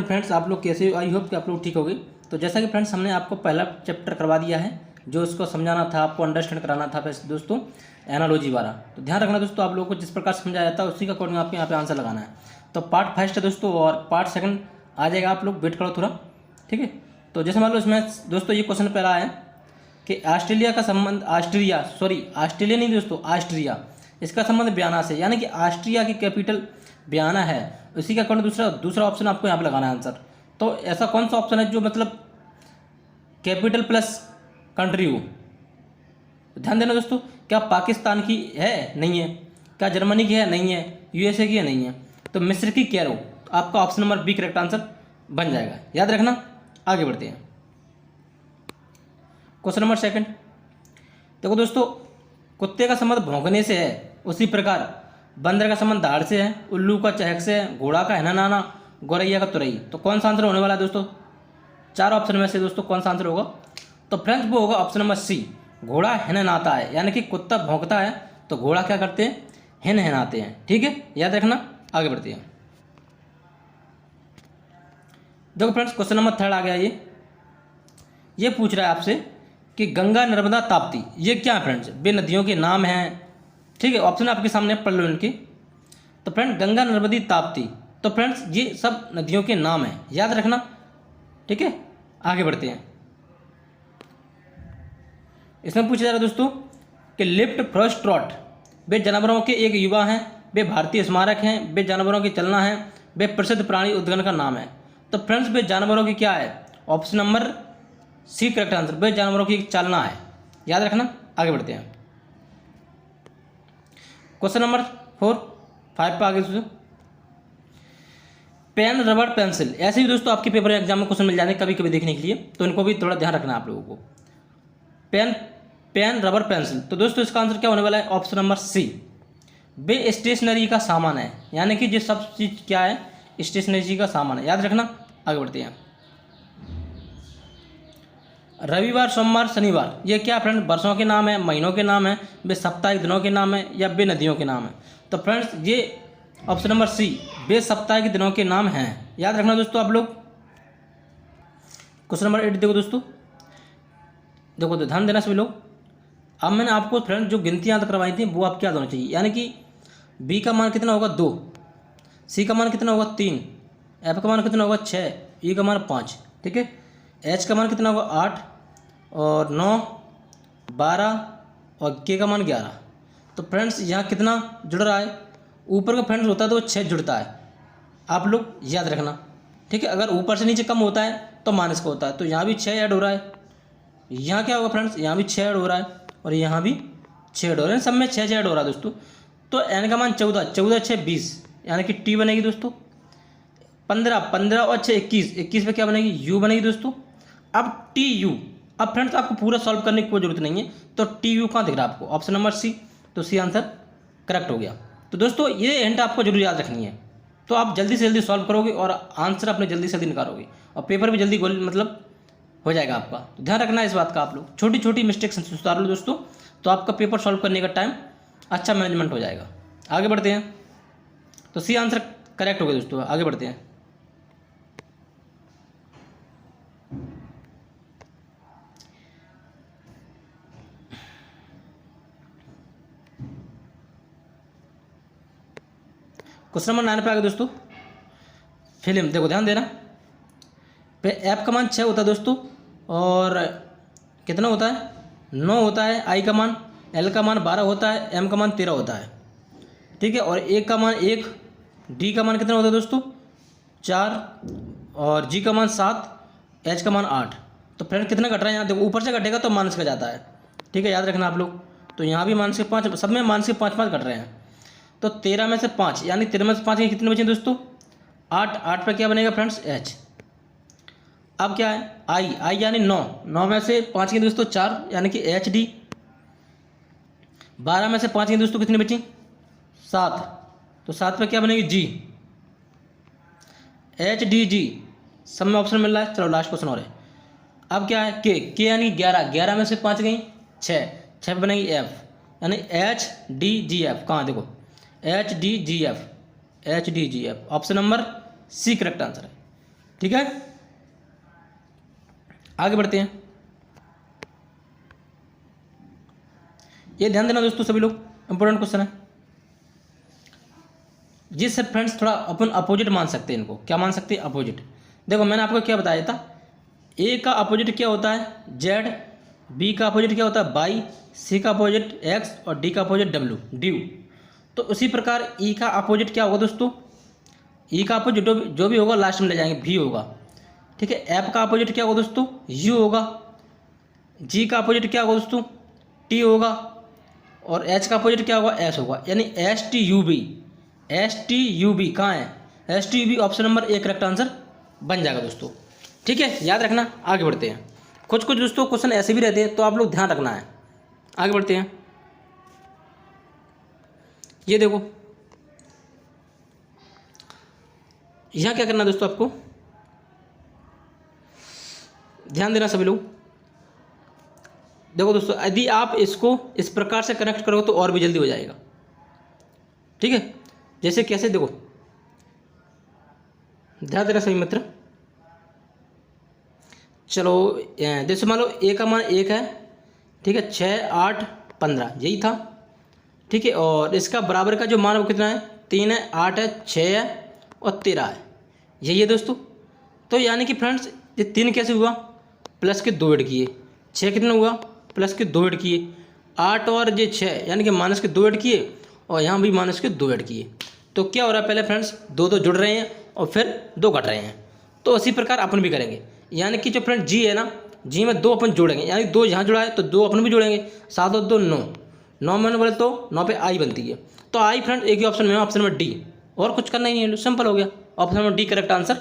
Afternoon friends, आप लोग कैसे हो? आई होप कि आप लोग ठीक होगे। तो जैसा कि फ्रेंड्स हमने आपको पहला चैप्टर करवा दिया है, जो उसको समझाना था, आपको अंडरस्टैंड कराना था बस दोस्तों, एनालॉजी वाला। तो ध्यान रखना दोस्तों, आप लोगों को जिस प्रकार समझाया जाता है उसी का अकॉर्डिंग आपको यहाँ पे आंसर लगाना है। तो पार्ट फर्स्ट है दोस्तों और पार्ट सेकंड आ जाएगा, आप लोग वेट करो थोड़ा, ठीक है। तो जैसे मान लो इसमें दोस्तों ये क्वेश्चन पहला है कि ऑस्ट्रेलिया का संबंध ऑस्ट्रेलिया नहीं दोस्तों, ऑस्ट्रिया, इसका संबंध ब्याना से, यानी कि ऑस्ट्रिया की कैपिटल ब्याना है, उसी का अकॉर्डिंग दूसरा ऑप्शन आपको यहाँ पे लगाना है आंसर। तो ऐसा कौन सा ऑप्शन है जो मतलब कैपिटल प्लस कंट्री हो? तो ध्यान देना दोस्तों, क्या पाकिस्तान की है? नहीं है। क्या जर्मनी की है? नहीं है। यूएसए की है? नहीं है। तो मिस्र की कैरो, तो आपका option number B correct answer बन जाएगा, याद रखना। आगे बढ़ते हैं, क्वेश्चन नंबर सेकंड। देखो दोस्तों, कुत्ते का संबंध भौंकने से है, उसी प्रकार बंदर का संबंध दाढ़ से है, उल्लू का चहक से है, घोड़ा का हिना नाना, गौरैया का तुरई। तो कौन सा आंसर होने वाला है दोस्तों? चार ऑप्शन में से दोस्तों कौन सा आंसर होगा? तो फ्रेंड्स वो होगा ऑप्शन नंबर सी, घोड़ा हिननाता है, यानी कि कुत्ता भौंकता है तो घोड़ा क्या करते हैं? हिनहिनाते हैं, ठीक है, याद रखना। आगे बढ़ते हैं। देखो फ्रेंड्स, क्वेश्चन नंबर थर्ड आ गया। ये पूछ रहा है आपसे कि गंगा नर्मदा ताप्ती ये क्या है फ्रेंड्स? वे नदियों के नाम हैं, ठीक है। ऑप्शन आपके सामने पढ़ लो इनके। तो फ्रेंड गंगा नर्मदी ताप्ती, तो फ्रेंड्स ये सब नदियों के नाम हैं, याद रखना, ठीक है। आगे बढ़ते हैं। इसमें पूछा जा रहा है दोस्तों कि लिफ्ट फ्रॉस्ट ट्रॉट, वे जानवरों के एक युवा हैं, वे भारतीय स्मारक हैं, वे जानवरों की चलना है, वे प्रसिद्ध प्राणी उद्यान का नाम है। तो फ्रेंड्स वे जानवरों की क्या है? Option number C correct answer, वे जानवरों की चालना है, याद रखना। आगे बढ़ते हैं, क्वेश्चन नंबर 5 पे आगे दोस्तों। पेन रबड़ पेंसिल, ऐसे भी दोस्तों आपके पेपर एग्जाम में क्वेश्चन मिल जाते हैं कभी कभी देखने के लिए, तो इनको भी थोड़ा ध्यान रखना है आप लोगों को। पेन रबड़ पेंसिल, तो दोस्तों इसका आंसर क्या होने वाला है? ऑप्शन नंबर सी, वे स्टेशनरी का सामान है, यानी कि ये सब चीज़ क्या है? स्टेशनरी का सामान है, याद रखना। आगे बढ़ते हैं। रविवार, सोमवार, शनिवार, ये क्या फ्रेंड? वर्षों के नाम है, महीनों के नाम है, वे साप्ताहिक दिनों के नाम है, या वे नदियों के नाम है? तो फ्रेंड्स ये ऑप्शन नंबर सी, वे साप्ताहिक दिनों के नाम हैं, याद रखना दोस्तों आप लोग। क्वेश्चन नंबर 8 देखो दोस्तों, देखो तो ध्यान देना सभी लोग। अब मैंने आपको फ्रेंड जो गिनतियाँ याद करवाई थी वो आपको याद होनी चाहिए, यानी कि बी का मान कितना होगा? 2, सी का मान कितना होगा? 3, एफ का मान कितना होगा? 6, ई का मान 5, ठीक है। एच का मान कितना होगा? 8 और 9, 12 और के का मान 11। तो फ्रेंड्स यहाँ कितना जुड़ रहा है? ऊपर का फ्रेंड्स होता है तो वो 6 जुड़ता है, आप लोग याद रखना, ठीक है। अगर ऊपर से नीचे कम होता है तो माइनस का होता है, तो यहाँ भी 6 ऐड हो रहा है। यहाँ क्या होगा फ्रेंड्स? यहाँ भी 6 ऐड हो रहा है और यहाँ भी 6 ऐड हो रहा है, सब में 6 ऐड हो रहा है दोस्तों। तो एन का मान 14, 14 6 20, यानी कि टी बनेगी दोस्तों। 15, 15 और 6 21, 21 पे क्या बनेगी? यू बनेगी दोस्तों। अब टी यू, अब फ्रेंड्स आपको पूरा सॉल्व करने की कोई जरूरत नहीं है, तो टी यू कहाँ दिख रहा है आपको? ऑप्शन नंबर सी, तो सी आंसर करेक्ट हो गया। तो दोस्तों ये हिंट आपको जरूर याद रखनी है, तो आप जल्दी से जल्दी सॉल्व करोगे और आंसर अपने जल्दी से जल्दी निकालोगे और पेपर भी जल्दी गोल मतलब हो जाएगा आपका। तो ध्यान रखना इस बात का, आप लोग छोटी छोटी मिस्टेक्स सुधार लो दोस्तों, तो आपका पेपर सॉल्व करने का टाइम अच्छा मैनेजमेंट हो जाएगा। आगे बढ़ते हैं, तो सी आंसर करेक्ट हो गया दोस्तों। आगे बढ़ते हैं, क्वेश्चन नंबर 9 पे आ गए दोस्तों। फिल्म, देखो ध्यान देना, पे एफ का मान 6 होता है दोस्तों, और कितना होता है? 9 होता है। आई का मान, एल का मान 12 होता है, एम का मान 13 होता है, ठीक है। और ए का मान 1, डी का मान कितना होता है दोस्तों? 4, और जी का मान 7, एच का मान 8। तो फ्रेंड कितना घट रहा है यहाँ? देखो ऊपर से घटेगा तो माइनस का जाता है, ठीक है, याद रखना आप लोग। तो यहाँ भी माइनस के 5, सब में माइनस के 5 घट रहे हैं। तो 13 में से 5, यानी 13 में से 5 के कितने बचे दोस्तों? 8, 8 पर क्या बनेगा फ्रेंड्स? एच। अब क्या है? आई यानी 9, 9 में से 5 के दोस्तों 4, यानी कि एच डी। 12 में से 5 के दोस्तों कितनी बची? 7, तो 7 पर क्या बनेगी? जी, एच डी जी। सब में ऑप्शन मिल रहा है। चलो लास्ट क्वेश्चन और है। अब क्या है? के यानी 11, 11 में से 5 गई 6, 6 पर बनेगी एफ, यानी एच डी जी एफ। कहाँ देखो? H D G F, H D G F, option number C correct answer है, ठीक है, आगे बढ़ते हैं। ये ध्यान देना दोस्तों सभी लोग, इंपॉर्टेंट क्वेश्चन है। जिससे फ्रेंड्स थोड़ा अपन अपोजिट मान सकते हैं इनको। क्या मान सकते हैं? अपोजिट। देखो मैंने आपको क्या बताया था, ए का अपोजिट क्या होता है? जेड, बी का अपोजिट क्या होता है? वाई, सी का अपोजिट एक्स और डी का अपोजिट डब्ल्यू, ड्यू। तो उसी प्रकार ई का अपोजिट क्या होगा दोस्तों? ई का अपोजिट जो भी होगा लास्ट में ले जाएंगे, भी होगा। ठीक है, एफ का अपोजिट क्या होगा दोस्तों? यू होगा। जी का अपोजिट क्या होगा दोस्तों? टी होगा। और एच का अपोजिट क्या होगा? एस होगा। यानी S T U B, S T U B कहाँ है? S T U B option number A correct answer बन जाएगा दोस्तों। ठीक है, याद रखना। आगे बढ़ते हैं। कुछ कुछ दोस्तों क्वेश्चन ऐसे भी रहते हैं तो आप लोग ध्यान रखना है। आगे बढ़ते हैं। ये देखो यहाँ क्या करना है दोस्तों, आपको ध्यान देना सभी लोग। देखो दोस्तों, यदि आप इसको इस प्रकार से कनेक्ट करोगे तो और भी जल्दी हो जाएगा। ठीक है, जैसे कैसे, देखो ध्यान देना सभी मित्र। चलो जैसे मान लो ए का मान 1 है, ठीक है, 6 8 15 यही था। ठीक है, और इसका बराबर का जो मान वो कितना है? 3 है, 8 है, 6 है और 13 है, यही है दोस्तों। तो यानी कि फ्रेंड्स ये 3 कैसे हुआ? प्लस के 2 ऐड किए। 6 कितना हुआ? प्लस के 2 ऐड किए। 8 और ये 6 यानी कि माइनस के 2 ऐड किए और यहाँ भी माइनस के 2 ऐड किए। तो क्या हो रहा है? पहले फ्रेंड्स 2 जुड़ रहे हैं और फिर 2 घट रहे हैं। तो इसी प्रकार अपन भी करेंगे। यानी कि जो फ्रेंड जी है ना, जी में 2 अपन जोड़ेंगे, यानी 2 यहाँ जुड़ा है तो 2 अपन भी जोड़ेंगे। 7 और 2 9, 9 मैंने बोले तो 9 पे आई बनती है। तो आई फ्रेंड एक ही ऑप्शन में, ऑप्शन नंबर डी। और कुछ करना ही नहीं है, सिंपल हो गया। Option number D correct answer.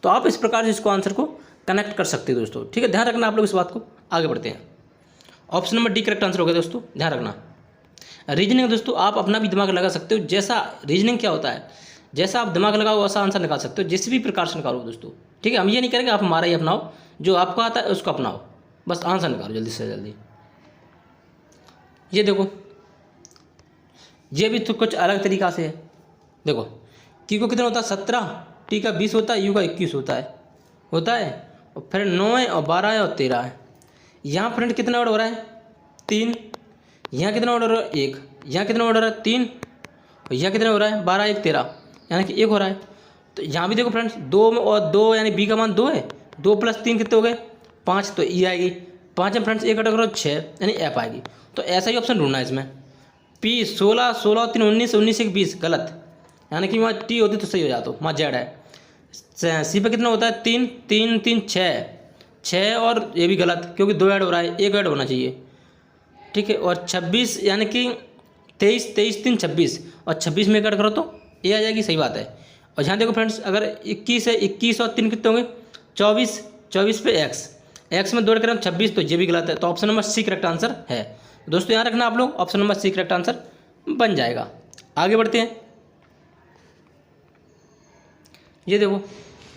तो आप इस प्रकार से इसको आंसर को कनेक्ट कर सकते हैं दोस्तों। ठीक है, ध्यान रखना आप लोग इस बात को। आगे बढ़ते हैं। Option number D correct answer हो गया दोस्तों, ध्यान रखना। रीजनिंग दोस्तों आप अपना भी दिमाग लगा सकते हो। जैसा रीजनिंग क्या होता है, जैसा आप दिमाग लगाओ वैसा आंसर निकाल सकते हो, जिस भी प्रकार से निकालो दोस्तों। ठीक है, हम ये नहीं करेंगे आप हमारा ही अपनाओ, जो आपको आता है उसको अपनाओ, बस आंसर निकालो जल्दी से जल्दी। ये देखो, ये भी तो कुछ अलग तरीका से है। देखो की को कितना होता है? 17, टी का 20 होता है, यू का 21 होता है और फिर 9 है और 12 है और 13 है। यहाँ फ्रेंड कितना ऑर्डर हो रहा है? 3। यहाँ कितना ऑर्डर हो रहा है? 1। यहाँ कितना ऑर्डर है? 3। और यहाँ कितना हो रहा है? 12 1 13, यानी कि 1 हो रहा है। तो यहाँ भी देखो फ्रेंड्स 2 और 2 यानी बी का मान 2 है। 2 + 3 कितने हो गए? 5, तो ई आएगी। 5 में फ्रेंड्स 1 कटा करो 6, यानी एफ आएगी। तो ऐसा ही ऑप्शन ढूंढना है इसमें। पी 16, 16 और 3 19, 19 1 20 गलत, यानी कि वहाँ टी होती तो सही हो जाता, वहाँ जेड है। सी पे कितना होता है? 3 3 3 6, 6 और ये भी गलत क्योंकि 2 ऐड हो रहा है, 1 ऐड होना चाहिए। ठीक है, और 26 यानी कि 23 23 3 26 और 26 में कट करो तो ये आ जाएगी, सही बात है। और यहाँ देखो फ्रेंड्स अगर 21 है, 21 और 3 कितने होंगे? 24, 24 पे एक्स में 2 ऐड करें 26, तो ये भी गलत है। तो option number C correct answer है दोस्तों। यहाँ रखना आप लोग, option number C correct answer बन जाएगा। आगे बढ़ते हैं। ये देखो,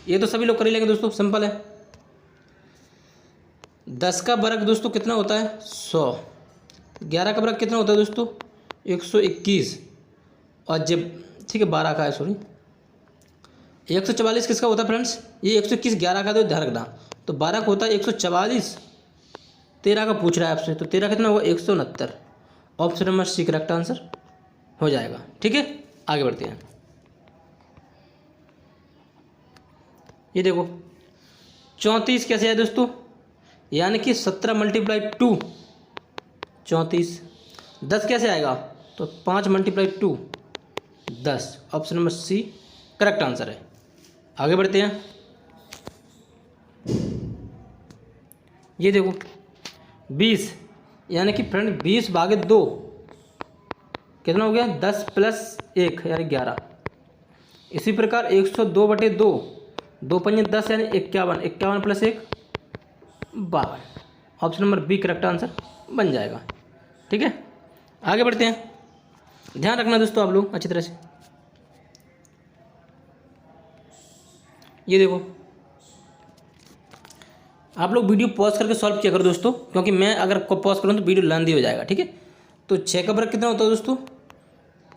ये तो सभी लोग कर ही लेंगे दोस्तों, सिंपल है। 10 का वर्ग दोस्तों कितना होता है? 100। 11 का वर्ग कितना होता है दोस्तों? 121। और जब ठीक है 12 का है, सॉरी 144 किसका होता है फ्रेंड्स? ये 121 11 का, तो ध्यान रखना। तो 12 का होता है 144, 13 का पूछ रहा है आपसे, तो 13 कितना होगा? 169। Option number C correct answer हो जाएगा। ठीक है, आगे बढ़ते हैं। ये देखो 34 कैसे है दोस्तों? यानी कि 17 × 2 34। 10 कैसे आएगा? तो 5 × 2 10। Option number C correct answer है। आगे बढ़ते हैं। ये देखो 20 यानी कि फ्रेंड 20/2 कितना हो गया? 10 + 1 यानी 11। इसी प्रकार 102/2, 2 × 10 यानी 51, 51 + 1 52। Option number B correct answer बन जाएगा। ठीक है, आगे बढ़ते हैं। ध्यान रखना दोस्तों आप लोग अच्छी तरह से। ये देखो आप लोग वीडियो पॉज करके सॉल्व किया करो दोस्तों, क्योंकि मैं अगर पॉज करूँ तो वीडियो लेंदी हो जाएगा। ठीक है, तो 6 का वर्ग कितना होता है दोस्तों?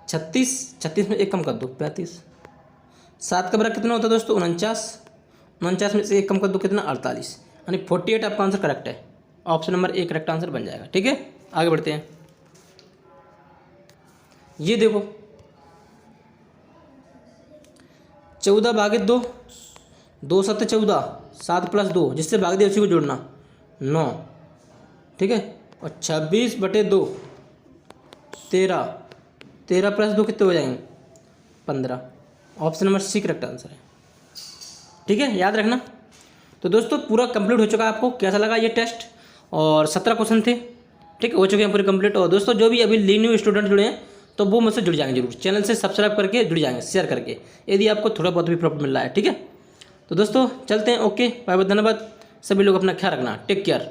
36, 36 में 1 कम कर दो 35। 7 का वर्ग कितना होता है दोस्तों? 49। 49 में से 1 कम कर दो कितना 48, यानी 48 आपका आंसर करेक्ट है। Option number A correct answer बन जाएगा। ठीक है, आगे बढ़ते हैं। ये देखो 14 भागे 2, 2 7 14, 7 प्लस 2 जिससे भाग दिया उसी को जोड़ना 9। ठीक है, और 26/2 13, 13 प्लस 2 कितने हो जाएंगे 15। Option number C correct answer है। ठीक है, याद रखना। तो दोस्तों पूरा कंप्लीट हो चुका है। आपको कैसा लगा ये टेस्ट? और 17 क्वेश्चन थे। ठीक है, हो चुके हैं पूरे कंप्लीट। और दोस्तों जो भी अभी न्यू स्टूडेंट जुड़े हैं तो वो मुझसे जुड़ जाएंगे जरूर, चैनल से सब्सक्राइब करके जुड़ जाएंगे, शेयर करके, यदि आपको थोड़ा बहुत भी प्रॉफिट मिल रहा है। ठीक है, तो दोस्तों चलते हैं। ओके, बाय बाय, धन्यवाद। सभी लोग अपना ख्याल रखना, टेक केयर।